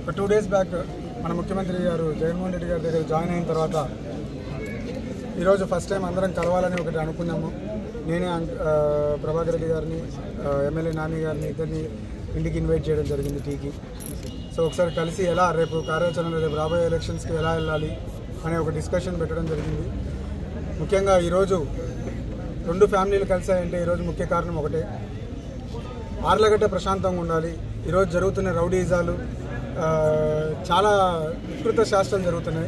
ఒక 2 days back మన ముఖ్యమంత్రి గారు జగన్మోహన్ రెడ్డి గారి దగ్గర జాయిన్ అయిన తర్వాత ఈరోజు ఫస్ట్ టైం అందరం కలవాలని ఒకటి అనుకున్నాము. నేనే ప్రభాకర్ రెడ్డి గారిని, ఎమ్మెల్యే నాని గారిని ఇద్దరిని ఇంటికి ఇన్వైట్ చేయడం జరిగింది టీకి. సో ఒకసారి కలిసి ఎలా రేపు కార్యాచరణ, రేపు రాబోయే ఎలక్షన్స్కి ఎలా వెళ్ళాలి అనే ఒక డిస్కషన్ పెట్టడం జరిగింది. ముఖ్యంగా ఈరోజు 2 ఫ్యామిలీలు కలిసాయంటే ఈరోజు ముఖ్య కారణం ఒకటే, ఆర్లగడ్డ ప్రశాంతంగా ఉండాలి. ఈరోజు జరుగుతున్న రౌడీజాలు చాలా వికృత శాస్త్రాలు జరుగుతున్నాయి.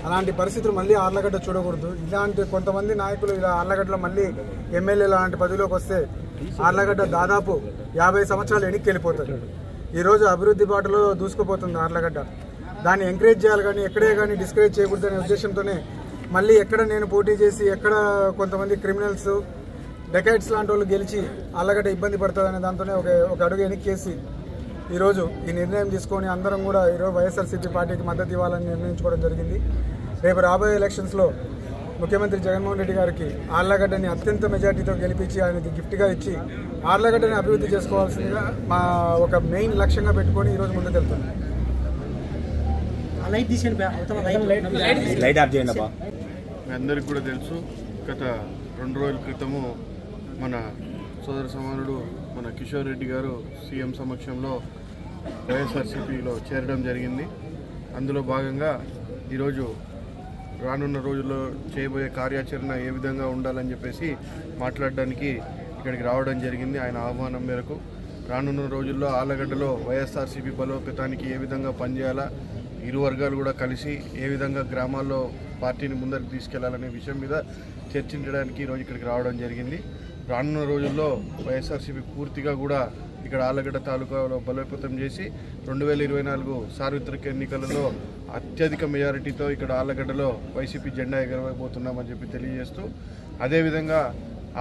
అలాంటి పరిస్థితులు మళ్ళీ ఆర్లగడ్డ చూడకూడదు. ఇలాంటి కొంతమంది నాయకులు ఇలా ఆర్లగడ్డలో మళ్ళీ ఎమ్మెల్యేలు అలాంటి పదవిలోకి వస్తే ఆర్లగడ్డ దాదాపు 50 సంవత్సరాలు వెనక్కి వెళ్ళిపోతారు. ఈరోజు అభివృద్ధి బాటలో దూసుకుపోతుంది ఆర్లగడ్డ. దాన్ని ఎంకరేజ్ చేయాలి కానీ ఎక్కడే కానీ డిస్కరేజ్ చేయకూడదు అనే ఉద్దేశంతోనే మళ్ళీ ఎక్కడ నేను పోటీ చేసి ఎక్కడ కొంతమంది క్రిమినల్స్, డెకైట్స్ లాంటి వాళ్ళు గెలిచి ఆర్లగడ్డ ఇబ్బంది పడుతుంది అనే దాంతోనే ఒక అడుగు వెనక్కేసి ఈరోజు ఈ నిర్ణయం తీసుకొని అందరం కూడా ఈరోజు వైఎస్ఆర్సీపీ పార్టీకి మద్దతు ఇవ్వాలని నిర్ణయించుకోవడం జరిగింది. రేపు రాబోయే ఎలక్షన్స్లో ముఖ్యమంత్రి జగన్మోహన్ రెడ్డి గారికి ఆర్లగడ్డని అత్యంత మెజార్టీతో గెలిపించి ఆయనకి గిఫ్ట్గా ఇచ్చి ఆర్లగడ్డని అభివృద్ధి చేసుకోవాల్సిందిగా మా ఒక మెయిన్ లక్ష్యంగా పెట్టుకొని ఈరోజు ముందుకెళ్తున్నాం. మీ అందరికి కూడా తెలుసు, గత 2 రోజుల క్రితము మన సోదర సమానుడు మన కిషోర్ రెడ్డి గారు సీఎం సమక్షంలో వైఎస్ఆర్సీపీలో చేరడం జరిగింది. అందులో భాగంగా ఈరోజు రానున్న రోజుల్లో చేయబోయే కార్యాచరణ ఏ విధంగా ఉండాలని చెప్పేసి మాట్లాడడానికి ఇక్కడికి రావడం జరిగింది. ఆయన ఆహ్వానం మేరకు రానున్న రోజుల్లో ఆళ్లగడ్డలో వైఎస్ఆర్సీపీ బలోపేతానికి ఏ విధంగా పనిచేయాలా, ఇరు వర్గాలు కూడా కలిసి ఏ విధంగా గ్రామాల్లో పార్టీని ముందరికి తీసుకెళ్లాలనే విషయం మీద చర్చించడానికి ఈరోజు ఇక్కడికి రావడం జరిగింది. రానున్న రోజుల్లో వైఎస్ఆర్సీపీ పూర్తిగా కూడా ఇక్కడ ఆళ్లగడ్డ తాలూకాలో బలోపేతం చేసి 2024 సార్వత్రిక ఎన్నికలలో అత్యధిక మెజారిటీతో ఇక్కడ ఆళ్లగడ్డలో వైసీపీ జెండా ఎగరవేయబోతున్నామని చెప్పి తెలియజేస్తూ, అదేవిధంగా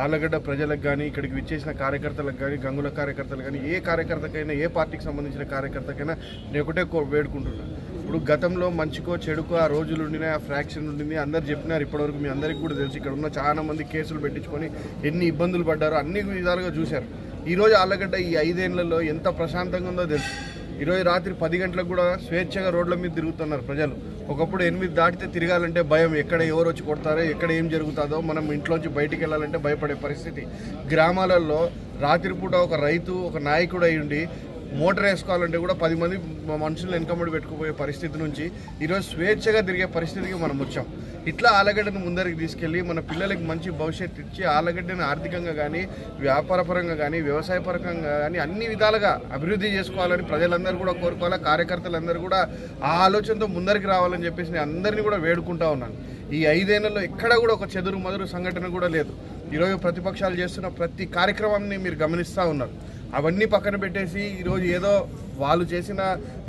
ఆళ్లగడ్డ ప్రజలకు కానీ ఇక్కడికి విచ్చేసిన కార్యకర్తలకు కానీ, గంగుల కార్యకర్తలు కానీ, ఏ కార్యకర్తకైనా, ఏ పార్టీకి సంబంధించిన కార్యకర్తకైనా నేను ఒకటే వేడుకుంటున్నాను. ఇప్పుడు గతంలో మంచికో చెడుకో ఆ రోజులు ఉండినా, ఆ ఫ్రాక్షన్ ఉండింది, అందరు చెప్పినారు. ఇప్పటివరకు మీ అందరికీ కూడా తెలుసు, ఇక్కడ ఉన్న చాలా మంది కేసులు పెట్టించుకొని ఎన్ని ఇబ్బందులు పడ్డారో అన్ని విధాలుగా చూశారు. ఈరోజు ఆళ్లగడ్డ ఈ 5 ఏళ్లలో ఎంత ప్రశాంతంగా ఉందో తెలుసు. ఈరోజు రాత్రి 10 గంటలకు కూడా స్వేచ్ఛగా రోడ్ల మీద తిరుగుతున్నారు ప్రజలు. ఒకప్పుడు 8 దాటితే తిరగాలంటే భయం, ఎక్కడ ఎవరు వచ్చి కొడతారో, ఎక్కడ ఏం జరుగుతుందో, మనం ఇంట్లోంచి బయటికి వెళ్ళాలంటే భయపడే పరిస్థితి. గ్రామాలలో రాత్రిపూట ఒక రైతు, ఒక నాయకుడు అయ్యుండి మోటార్ వేసుకోవాలంటే కూడా 10 మంది మనుషులను వెనకబడి పెట్టుకుపోయే పరిస్థితి నుంచి ఈరోజు స్వేచ్ఛగా తిరిగే పరిస్థితికి మనం వచ్చాం. ఇట్లా ఆళ్లగడ్డను ముందరికి తీసుకెళ్ళి మన పిల్లలకి మంచి భవిష్యత్తు ఇచ్చి ఆళ్లగడ్డను ఆర్థికంగా కానీ, వ్యాపారపరంగా కానీ, వ్యవసాయపరంగా కానీ అన్ని విధాలుగా అభివృద్ధి చేసుకోవాలని ప్రజలందరూ కూడా కోరుకోవాలి. కార్యకర్తలందరూ కూడా ఆ ఆలోచనతో ముందరికి రావాలని చెప్పేసి నేను అందరినీ కూడా వేడుకుంటా ఉన్నాను. ఈ 5 ఏళ్లలో ఎక్కడ కూడా ఒక చెదురు మదురు సంఘటన కూడా లేదు. ఈరోజు ప్రతిపక్షాలు చేస్తున్న ప్రతి కార్యక్రమాన్ని మీరు గమనిస్తూ ఉన్నారు. అవన్నీ పక్కన పెట్టేసి ఈరోజు ఏదో వాళ్ళు చేసిన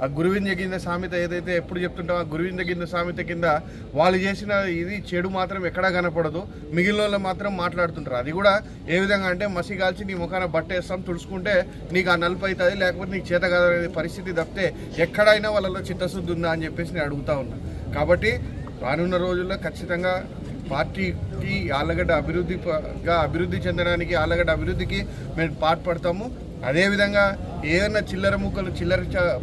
ఆ గురువింద గింజ సామెత ఏదైతే ఎప్పుడు చెప్తుంటామో ఆ గురువింద గింజ సామెత కింద వాళ్ళు చేసిన ఇది చెడు మాత్రం ఎక్కడా కనపడదు, మిగిలిన వాళ్ళు మాత్రం మాట్లాడుతుంటారు. అది కూడా ఏ విధంగా అంటే మసి కాల్చి నీ ముఖాన బట్టేస్తాం, తుడుచుకుంటే నీకు ఆ నలుపు అవుతుంది, లేకపోతే నీకు చేత కాదనే పరిస్థితి తప్పితే ఎక్కడైనా వాళ్ళలో చిత్తశుద్ధి ఉందా అని చెప్పేసి నేను అడుగుతా ఉన్నా. కాబట్టి రానున్న రోజుల్లో ఖచ్చితంగా పార్టీకి ఆళ్లగడ్డ అభివృద్ధి చెందడానికి, ఆళ్లగడ్డ అభివృద్ధికి మేము పాటుపడతాము. అదేవిధంగా ఏదైనా చిల్లర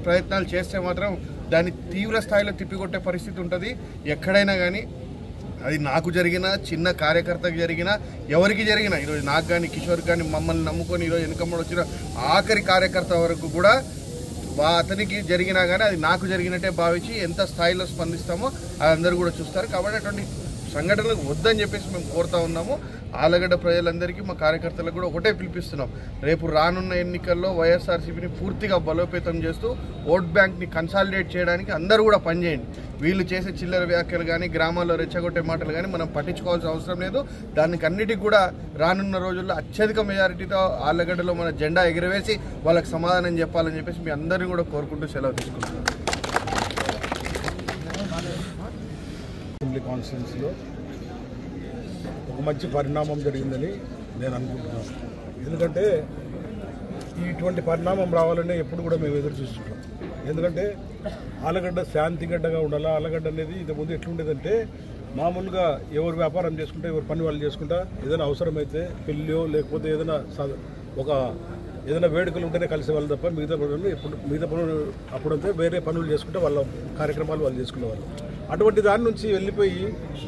ప్రయత్నాలు చేస్తే మాత్రం దాన్ని తీవ్ర స్థాయిలో తిప్పికొట్టే పరిస్థితి ఉంటుంది. ఎక్కడైనా కానీ అది నాకు జరిగిన, చిన్న కార్యకర్తకు జరిగిన, ఎవరికి జరిగిన, ఈరోజు నాకు కానీ, కిషోర్ కానీ, మమ్మల్ని నమ్ముకొని ఈరోజు వెనుకమ్మడి వచ్చిన ఆఖరి కార్యకర్త వరకు కూడా అతనికి జరిగినా కానీ అది నాకు జరిగినట్టే భావించి ఎంత స్థాయిలో స్పందిస్తామో అది అందరూ కూడా చూస్తారు. కాబట్టి అటువంటి సంఘటనలకు వద్దని చెప్పేసి మేము కోరుతా ఉన్నాము. ఆళ్లగడ్డ ప్రజలందరికీ, మా కార్యకర్తలకు కూడా ఒకటే పిలిపిస్తున్నాం. రేపు రానున్న ఎన్నికల్లో వైఎస్ఆర్సీపీని పూర్తిగా బలోపేతం చేస్తూ ఓట్ బ్యాంక్ని కన్సాలిడేట్ చేయడానికి అందరూ కూడా పనిచేయండి. వీళ్ళు చేసే చిల్లర వ్యాఖ్యలు కానీ, గ్రామాల్లో రెచ్చగొట్టే మాటలు కానీ మనం పట్టించుకోవాల్సిన అవసరం లేదు. దానికి అన్నిటికీ కూడా రానున్న రోజుల్లో అత్యధిక మెజారిటీతో ఆళ్లగడ్డలో మన జెండా ఎగురవేసి వాళ్ళకి సమాధానం చెప్పాలని చెప్పేసి మీ అందరినీ కూడా కోరుకుంటూ సెలవు తీసుకుంటున్నాం. కాన్స్టిట్యున్సీలో ఒక మంచి పరిణామం జరిగిందని నేను అనుకుంటున్నాను. ఎందుకంటే ఇటువంటి పరిణామం రావాలని ఎప్పుడు కూడా మేము ఎదురు చూస్తుంటాం. ఎందుకంటే ఆళ్లగడ్డ శాంతిగడ్డగా ఉండాలి. ఆళ్లగడ్డ అనేది ఇంతకుముందు ఎట్లుండేదంటే మామూలుగా ఎవరు వ్యాపారం చేసుకుంటే, ఎవరు పని వాళ్ళు చేసుకుంటా, ఏదైనా అవసరమైతే పెళ్ళో లేకపోతే ఏదైనా ఒక ఏదైనా వేడుకలు ఉంటేనే కలిసే వాళ్ళు తప్ప మిగతా పనులు అప్పుడంతే వేరే పనులు చేసుకుంటే వాళ్ళ కార్యక్రమాలు వాళ్ళు చేసుకునేవాళ్ళు. అటువంటి దాని నుంచి వెళ్ళిపోయి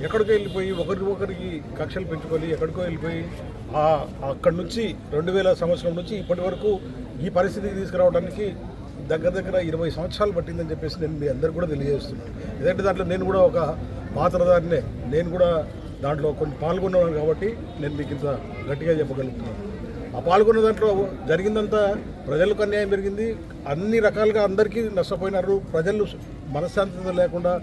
ఎక్కడికో వెళ్ళిపోయి ఒకరికి కక్షలు పెంచుకొని ఎక్కడికో వెళ్ళిపోయి అక్కడి నుంచి 2000 సంవత్సరం నుంచి ఇప్పటి వరకు ఈ పరిస్థితికి తీసుకురావడానికి దగ్గర 20 సంవత్సరాలు పట్టిందని చెప్పేసి నేను మీ అందరికీ కూడా తెలియజేస్తున్నాను. ఎందుకంటే దాంట్లో నేను కూడా ఒక పాత్రదారినే, నేను కూడా దాంట్లో కొన్ని పాల్గొన్నాను కాబట్టి నేను మీకు ఇంత గట్టిగా చెప్పగలుగుతున్నాను. ఆ పాల్గొన్న దాంట్లో జరిగిందంతా ప్రజలకు అన్యాయం జరిగింది, అన్ని రకాలుగా అందరికీ నష్టపోయినారు. ప్రజలు మనశ్శాంతి లేకుండా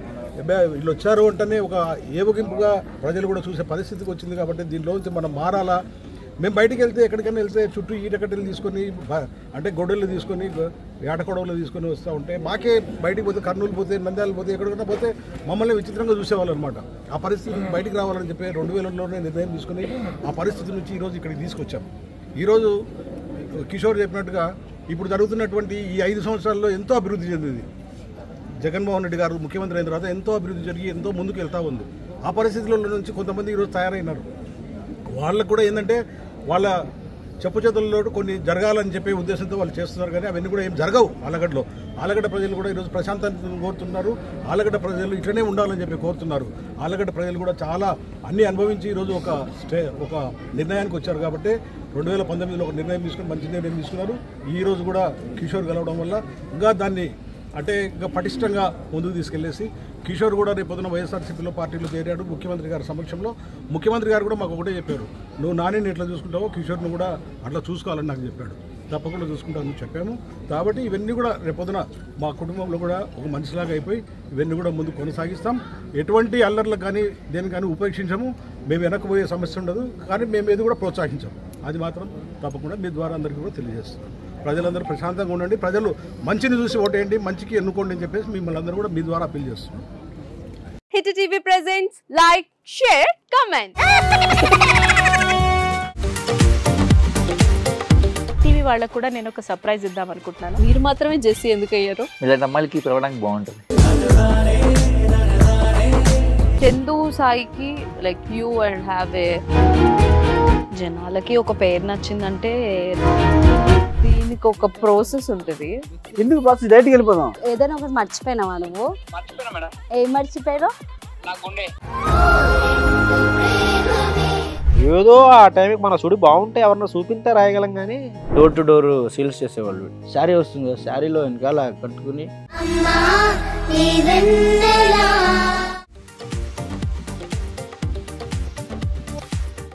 వీళ్ళు వచ్చారు అంటేనే ఒక ఏవగింపుగా ప్రజలు కూడా చూసే పరిస్థితికి వచ్చింది. కాబట్టి దీంట్లోంచి మనం మారాలా. మేము బయటికి వెళ్తే ఎక్కడికైనా వెళ్తే చుట్టూ ఈటకట్టెలు తీసుకొని అంటే గొడ్డలు తీసుకొని ఏటకొడవలు తీసుకొని వస్తూ ఉంటే మాకే బయటికి పోతే కర్నూలు పోతే నంద్యాల పోతే ఎక్కడికైనా పోతే మమ్మల్ని విచిత్రంగా చూసేవాళ్ళు అనమాట. ఆ పరిస్థితి నుంచి బయటికి రావాలని చెప్పి 2000లోనే నిర్ణయం తీసుకుని ఆ పరిస్థితి నుంచి ఈరోజు ఇక్కడికి తీసుకొచ్చాం. ఈరోజు కిషోర్ చెప్పినట్టుగా ఇప్పుడు జరుగుతున్నటువంటి ఈ 5 సంవత్సరాల్లో ఎంతో అభివృద్ధి చెందింది. జగన్మోహన్ రెడ్డి గారు ముఖ్యమంత్రి అయిన తర్వాత ఎంతో అభివృద్ధి జరిగి ఎంతో ముందుకు వెళ్తూ ఉంది. ఆ పరిస్థితుల నుంచి కొంతమంది ఈరోజు తయారైనారు. వాళ్ళకు కూడా ఏంటంటే వాళ్ళ చెప్పు చేతుల్లో కొన్ని జరగాలని చెప్పే ఉద్దేశంతో వాళ్ళు చేస్తున్నారు. కానీ అవన్నీ కూడా ఏం జరగవు. ఆలగడ్డ ప్రజలు కూడా ఈరోజు ప్రశాంతతను కోరుతున్నారు. ఆలగడ్డ ప్రజలు ఇట్లనే ఉండాలని చెప్పి కోరుతున్నారు. ఆలగడ్డ ప్రజలు కూడా చాలా అన్నీ అనుభవించి ఈరోజు ఒక నిర్ణయానికి వచ్చారు. కాబట్టి 2019లో ఒక నిర్ణయం తీసుకుని మంచి నిర్ణయం తీసుకున్నారు. ఈరోజు కూడా కిషోర్ గెలవడం వల్ల ఇంకా దాన్ని అంటే ఇంకా పటిష్టంగా ముందుకు తీసుకెళ్లేసి కిషోర్ కూడా రేపు పొద్దున వైఎస్ఆర్సీపీలో పార్టీలో చేరాడు ముఖ్యమంత్రి గారి సమక్షంలో. ముఖ్యమంత్రి గారు కూడా మాకు ఒకటే చెప్పారు, నువ్వు నానిని ఎట్లా చూసుకుంటావో కిషోర్ను కూడా అట్లా చూసుకోవాలని నాకు చెప్పాడు. తప్పకుండా చూసుకుంటామని చెప్పాము. కాబట్టి ఇవన్నీ కూడా రేపు పొద్దున మా కుటుంబంలో కూడా ఒక మనిషిలాగా అయిపోయి ఇవన్నీ కూడా ముందు కొనసాగిస్తాం. ఎటువంటి అల్లర్లకు కానీ దేని కానీ ఉపేక్షించము. మేము వెనక్కిపోయే సమస్య ఉండదు. కానీ మేము ఏది కూడా ప్రోత్సహించాము. అది మాత్రం తప్పకుండా మీ ద్వారా అందరికీ కూడా తెలియజేస్తున్నాం. ప్రజలందరూ ప్రశాంతంగా ఉండండి, ప్రజలు మంచిని చూసి ఓటేయండి, మంచికి ఎన్నుకోండి అని చెప్పేసి మిమ్మల్ని అందరూ కూడా మీ ద్వారా అప్పీల్ చేస్తున్నాం. Hit TV presents like, share, comment. TV వాళ్ళకు కూడా నేను ఒక సర్ప్రైజ్ ఇద్దాం అనుకుంటున్నాను. మీరు మాత్రమే జెస్సీ ఎందుకు అయ్యారు? ఇలాంటి అమ్మాయిలకి పిలవడానికి బాగుంటుంది. చందు సాయికి like you and have a జనాలకి ఒక పేరు నచ్చిందంటే దీనికి ఒక ప్రాసెస్ ఉంటుంది. ఎందుకు ప్రాసెస్ డైరెక్ట్గా వెళ్ళిపోదాం. ఏదైనా ఒకటి మర్చిపోయినావా నువ్వు? మర్చిపోయినా మేడం. ఏం మర్చిపోయావు? నా గుండె. ఏదో ఆ టైంకి మన సుడి బాగుంటే ఎవరన్నా చూపిస్తే రాయగలం. కానీ డోర్ టు డోర్ సేల్స్ చేసేవాళ్ళు. శారీ వస్తుంది, శారీలో వెనకాల కట్టుకుని